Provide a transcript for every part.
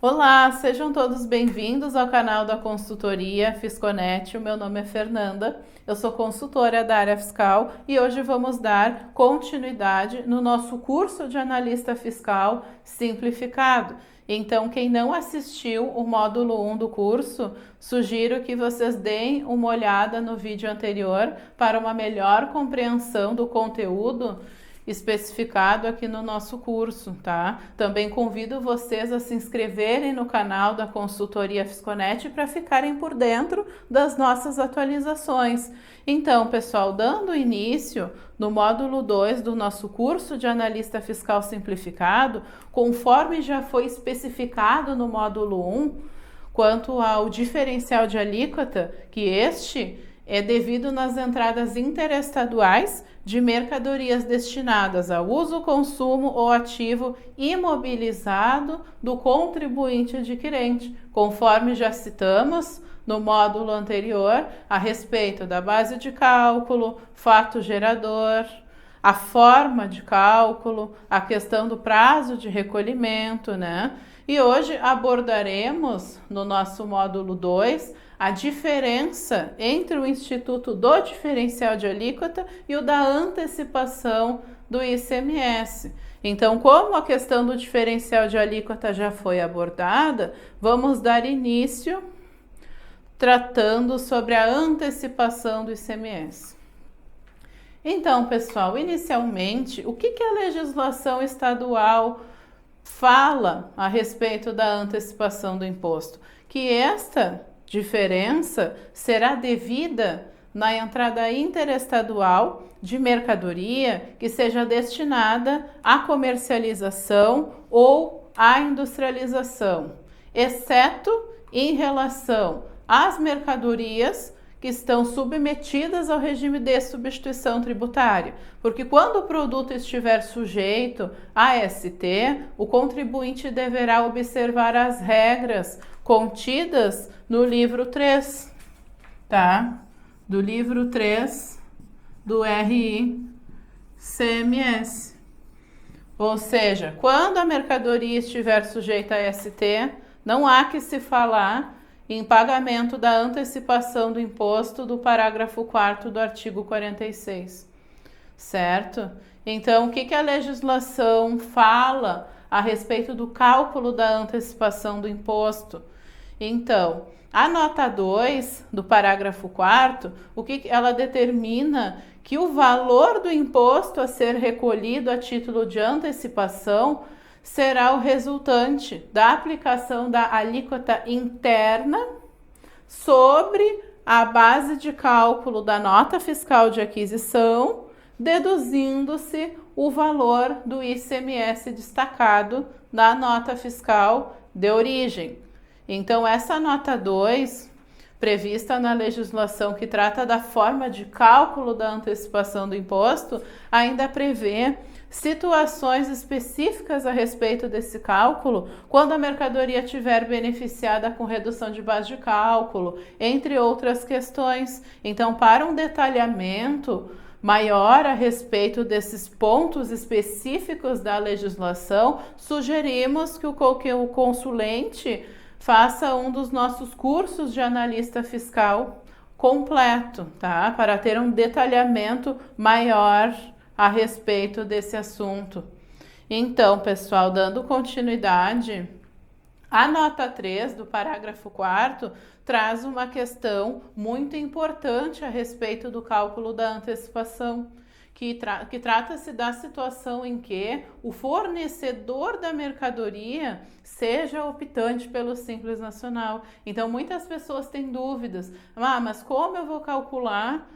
Olá, sejam todos bem-vindos ao canal da consultoria Fisconet. O meu nome é Fernanda, eu sou consultora da área fiscal e hoje vamos dar continuidade no nosso curso de analista fiscal simplificado. Então, quem não assistiu o módulo 1 do curso, sugiro que vocês deem uma olhada no vídeo anterior para uma melhor compreensão do conteúdo especificado aqui no nosso curso, tá? Também convido vocês a se inscreverem no canal da Consultoria Fisconet para ficarem por dentro das nossas atualizações. Então, pessoal, dando início no módulo 2 do nosso curso de Analista Fiscal Simplificado, conforme já foi especificado no módulo 1, quanto ao diferencial de alíquota, que este é devido nas entradas interestaduais de mercadorias destinadas a uso, consumo ou ativo imobilizado do contribuinte adquirente, conforme já citamos no módulo anterior a respeito da base de cálculo, fato gerador, a forma de cálculo, a questão do prazo de recolhimento, né? E hoje abordaremos no nosso módulo 2 a diferença entre o Instituto do Diferencial de Alíquota e o da antecipação do ICMS. Então, como a questão do diferencial de alíquota já foi abordada, vamos dar início tratando sobre a antecipação do ICMS. Então, pessoal, inicialmente, o que a legislação estadual fala a respeito da antecipação do imposto? Que esta diferença será devida na entrada interestadual de mercadoria que seja destinada à comercialização ou à industrialização, exceto em relação às mercadorias que estão submetidas ao regime de substituição tributária, porque quando o produto estiver sujeito a ST, o contribuinte deverá observar as regras contidas no livro 3, tá? Do livro 3 do RI-CMS. Ou seja, quando a mercadoria estiver sujeita a ST, não há que se falar em pagamento da antecipação do imposto do parágrafo 4º do artigo 46, certo? Então, o que a legislação fala a respeito do cálculo da antecipação do imposto? Então, a nota 2 do parágrafo 4º, o que ela determina? Que o valor do imposto a ser recolhido a título de antecipação será o resultante da aplicação da alíquota interna sobre a base de cálculo da nota fiscal de aquisição, deduzindo-se o valor do ICMS destacado da nota fiscal de origem. Então, essa nota 2, prevista na legislação que trata da forma de cálculo da antecipação do imposto, ainda prevê situações específicas a respeito desse cálculo, quando a mercadoria estiver beneficiada com redução de base de cálculo, entre outras questões. Então, para um detalhamento maior a respeito desses pontos específicos da legislação, sugerimos que o consulente faça um dos nossos cursos de analista fiscal completo, tá? Para ter um detalhamento maior a respeito desse assunto. Então, pessoal, dando continuidade, a nota 3 do parágrafo 4º traz uma questão muito importante a respeito do cálculo da antecipação, que trata-se da situação em que o fornecedor da mercadoria seja optante pelo Simples Nacional. Então, muitas pessoas têm dúvidas. Mas como eu vou calcular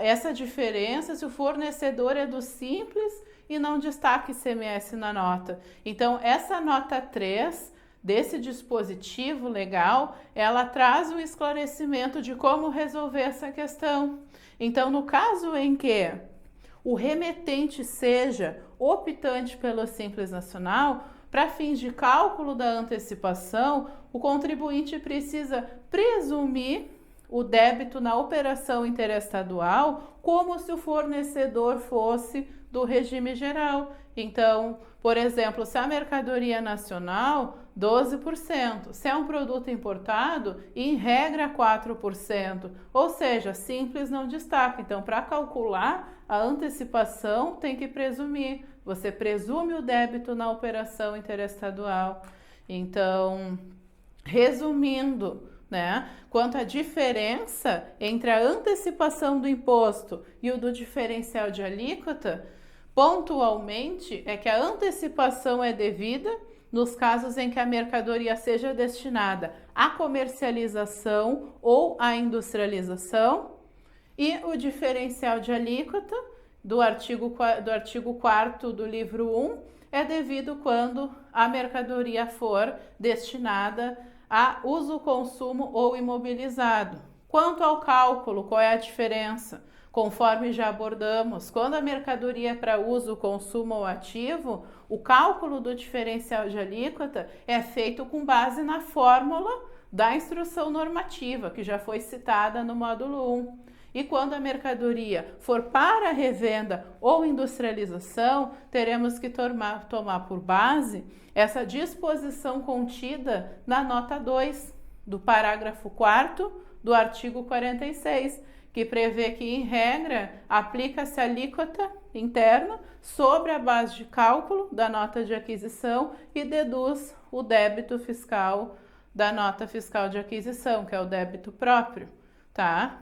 essa diferença se o fornecedor é do Simples e não destaca ICMS na nota? Então, essa nota 3 desse dispositivo legal, ela traz um esclarecimento de como resolver essa questão. Então, no caso em que o remetente seja optante pelo Simples Nacional, para fins de cálculo da antecipação, o contribuinte precisa presumir o débito na operação interestadual como se o fornecedor fosse do regime geral. Então, por exemplo, se a mercadoria nacional 12%. Se é um produto importado, em regra 4%. Ou seja, simples não destaca. Então, para calcular a antecipação, tem que presumir. Você presume o débito na operação interestadual. Então, resumindo, né, quanto à diferença entre a antecipação do imposto e o do diferencial de alíquota, pontualmente é que a antecipação é devida nos casos em que a mercadoria seja destinada à comercialização ou à industrialização, e o diferencial de alíquota do artigo 4º do livro 1 é devido quando a mercadoria for destinada a uso, consumo ou imobilizado. Quanto ao cálculo, qual é a diferença? Conforme já abordamos, quando a mercadoria é para uso, consumo ou ativo, o cálculo do diferencial de alíquota é feito com base na fórmula da instrução normativa, que já foi citada no módulo 1. E quando a mercadoria for para revenda ou industrialização, teremos que tomar por base essa disposição contida na nota 2 do parágrafo 4º do artigo 46, que prevê que, em regra, aplica-se a alíquota interna sobre a base de cálculo da nota de aquisição e deduz o débito fiscal da nota fiscal de aquisição, que é o débito próprio, tá?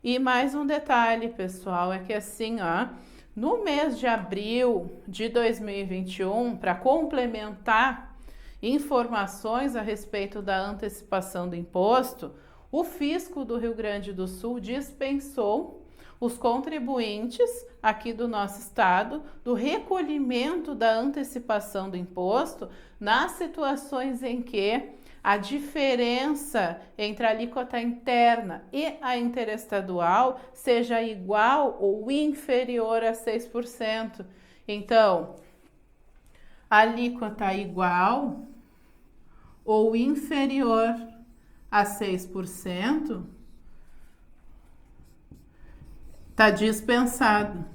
E mais um detalhe, pessoal, é que assim, ó, no mês de abril de 2021, para complementar informações a respeito da antecipação do imposto, o Fisco do Rio Grande do Sul dispensou os contribuintes aqui do nosso estado do recolhimento da antecipação do imposto nas situações em que a diferença entre a alíquota interna e a interestadual seja igual ou inferior a 6%. Então, alíquota igual ou inferior a 6%, está dispensado.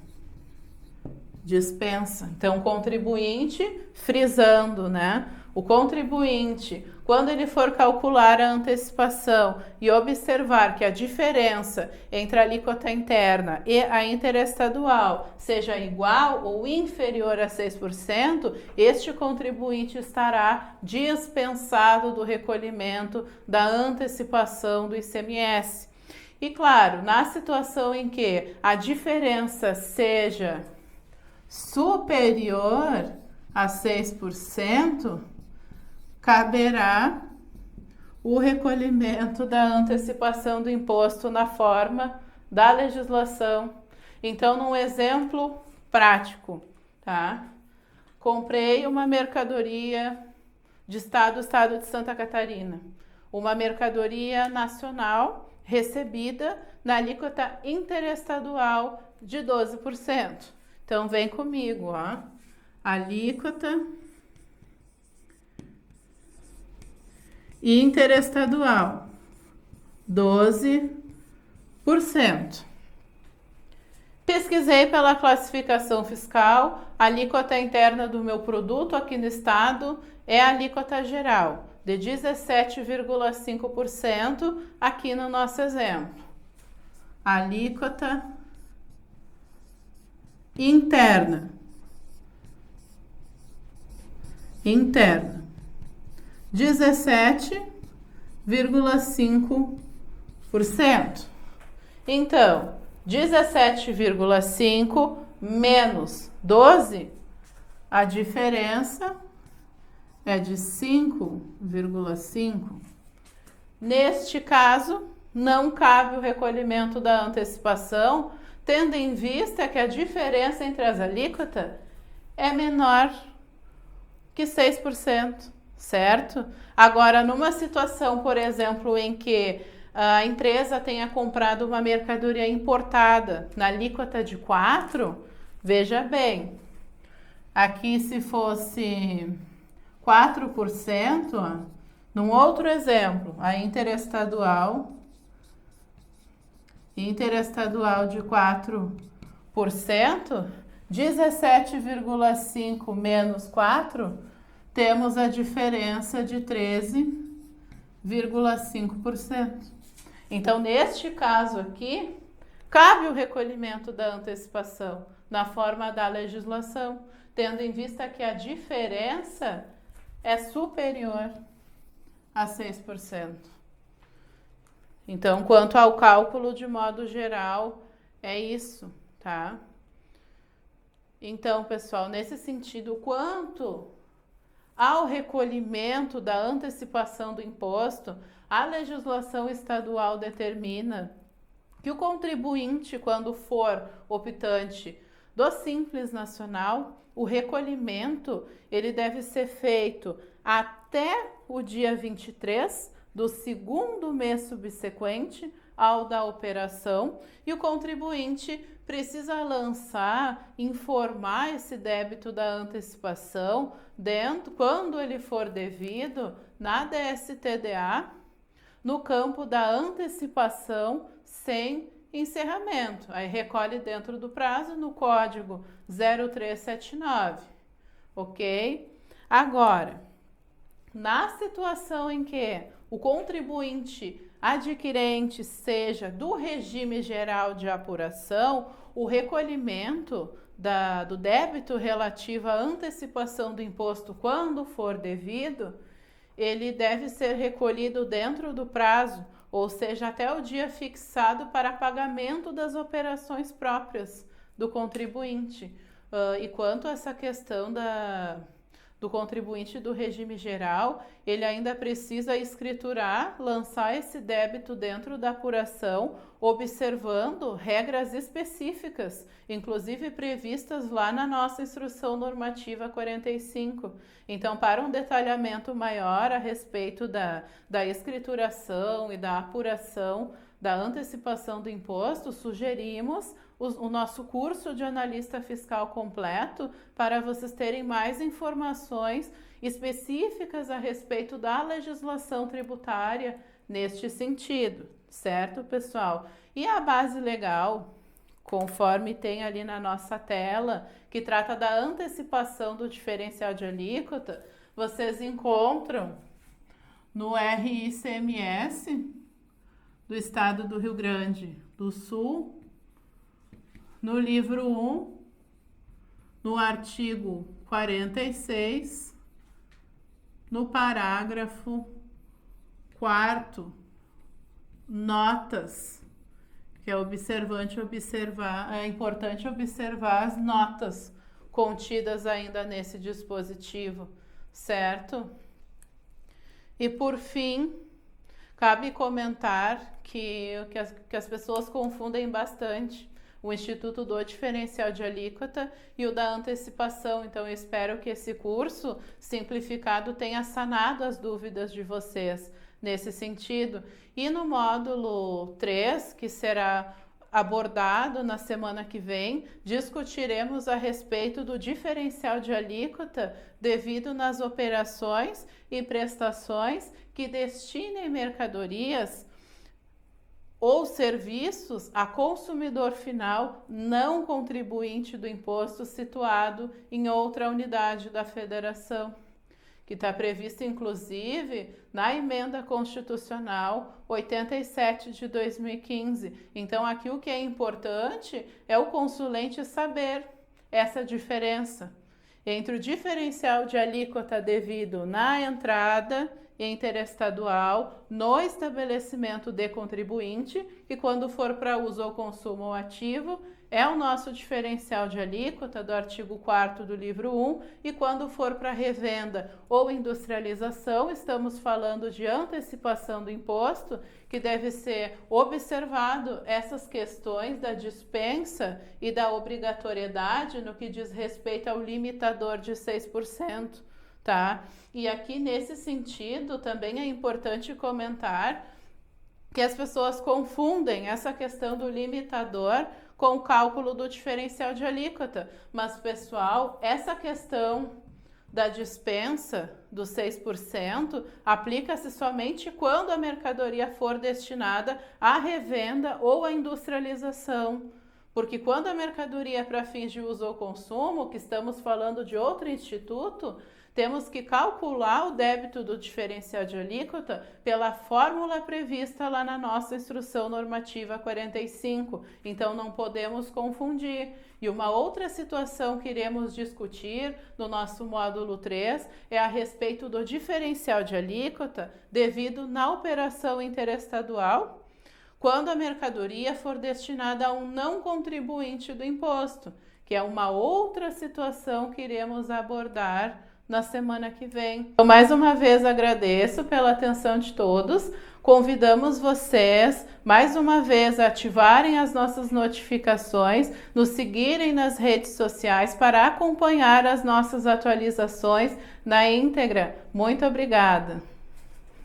Dispensa. Então, o contribuinte, frisando, né? O contribuinte, quando ele for calcular a antecipação e observar que a diferença entre a alíquota interna e a interestadual seja igual ou inferior a 6%, este contribuinte estará dispensado do recolhimento da antecipação do ICMS. E claro, na situação em que a diferença seja superior a 6%, caberá o recolhimento da antecipação do imposto na forma da legislação. Então, num exemplo prático, tá? Comprei uma mercadoria de estado de Santa Catarina, uma mercadoria nacional recebida na alíquota interestadual de 12%. Então, vem comigo, ó. Alíquota interestadual, 12%. Pesquisei pela classificação fiscal, a alíquota interna do meu produto aqui no estado é a alíquota geral, de 17,5% aqui no nosso exemplo. Alíquota interna. 17,5%. Então, 17,5 menos 12, a diferença é de 5,5. Neste caso, não cabe o recolhimento da antecipação, tendo em vista que a diferença entre as alíquotas é menor que 6%, certo? Agora, numa situação, por exemplo, em que a empresa tenha comprado uma mercadoria importada na alíquota de 4%, veja bem, aqui se fosse 4%, ó, num outro exemplo, a interestadual de 4%, 17,5 menos 4 temos a diferença de 13,5%. Então, neste caso aqui, cabe o recolhimento da antecipação na forma da legislação, tendo em vista que a diferença é superior a 6%. Então, quanto ao cálculo, de modo geral, é isso, tá? Então, pessoal, nesse sentido, quanto ao recolhimento da antecipação do imposto, a legislação estadual determina que o contribuinte, quando for optante do Simples Nacional, o recolhimento ele deve ser feito até o dia 23 do segundo mês subsequente ao da operação, e o contribuinte precisa informar esse débito da antecipação quando ele for devido na DSTDA, no campo da antecipação sem encerramento. Aí recolhe dentro do prazo no código 0379, ok? Agora, na situação em que o contribuinte adquirente seja do regime geral de apuração, o recolhimento do débito relativo à antecipação do imposto, quando for devido, ele deve ser recolhido dentro do prazo, ou seja, até o dia fixado para pagamento das operações próprias do contribuinte. E quanto a essa questão do contribuinte do regime geral, ele ainda precisa escriturar, lançar esse débito dentro da apuração, observando regras específicas, inclusive previstas lá na nossa Instrução Normativa 45. Então, para um detalhamento maior a respeito da escrituração e da apuração da antecipação do imposto, sugerimos o nosso curso de analista fiscal completo para vocês terem mais informações específicas a respeito da legislação tributária neste sentido, certo, pessoal? E a base legal, conforme tem ali na nossa tela, que trata da antecipação do diferencial de alíquota, vocês encontram no RICMS do Estado do Rio Grande do Sul, no livro 1, no artigo 46, no parágrafo 4º, notas, que é importante observar as notas contidas ainda nesse dispositivo, certo? E por fim, cabe comentar que as pessoas confundem bastante o Instituto do Diferencial de Alíquota e o da antecipação. Então, eu espero que esse curso simplificado tenha sanado as dúvidas de vocês nesse sentido. E no módulo 3, que será abordado na semana que vem, discutiremos a respeito do diferencial de alíquota devido nas operações e prestações que destinem mercadorias ou serviços a consumidor final não contribuinte do imposto situado em outra unidade da federação, que está previsto inclusive na emenda constitucional 87 de 2015. Então, aqui o que é importante é o consulente saber essa diferença entre o diferencial de alíquota devido na entrada interestadual, no estabelecimento de contribuinte, que quando for para uso ou consumo ativo, é o nosso diferencial de alíquota do artigo 4º do livro 1, e quando for para revenda ou industrialização, estamos falando de antecipação do imposto, que deve ser observado essas questões da dispensa e da obrigatoriedade no que diz respeito ao limitador de 6%. Tá? E aqui nesse sentido também é importante comentar que as pessoas confundem essa questão do limitador com o cálculo do diferencial de alíquota. Mas, pessoal, essa questão da dispensa dos 6% aplica-se somente quando a mercadoria for destinada à revenda ou à industrialização. Porque quando a mercadoria é para fins de uso ou consumo, que estamos falando de outro instituto, temos que calcular o débito do diferencial de alíquota pela fórmula prevista lá na nossa Instrução Normativa 45. Então, não podemos confundir. E uma outra situação que iremos discutir no nosso módulo 3 é a respeito do diferencial de alíquota devido na operação interestadual, quando a mercadoria for destinada a um não contribuinte do imposto, que é uma outra situação que iremos abordar na semana que vem. Então, mais uma vez agradeço pela atenção de todos. Convidamos vocês, mais uma vez, a ativarem as nossas notificações, nos seguirem nas redes sociais para acompanhar as nossas atualizações na íntegra. Muito obrigada!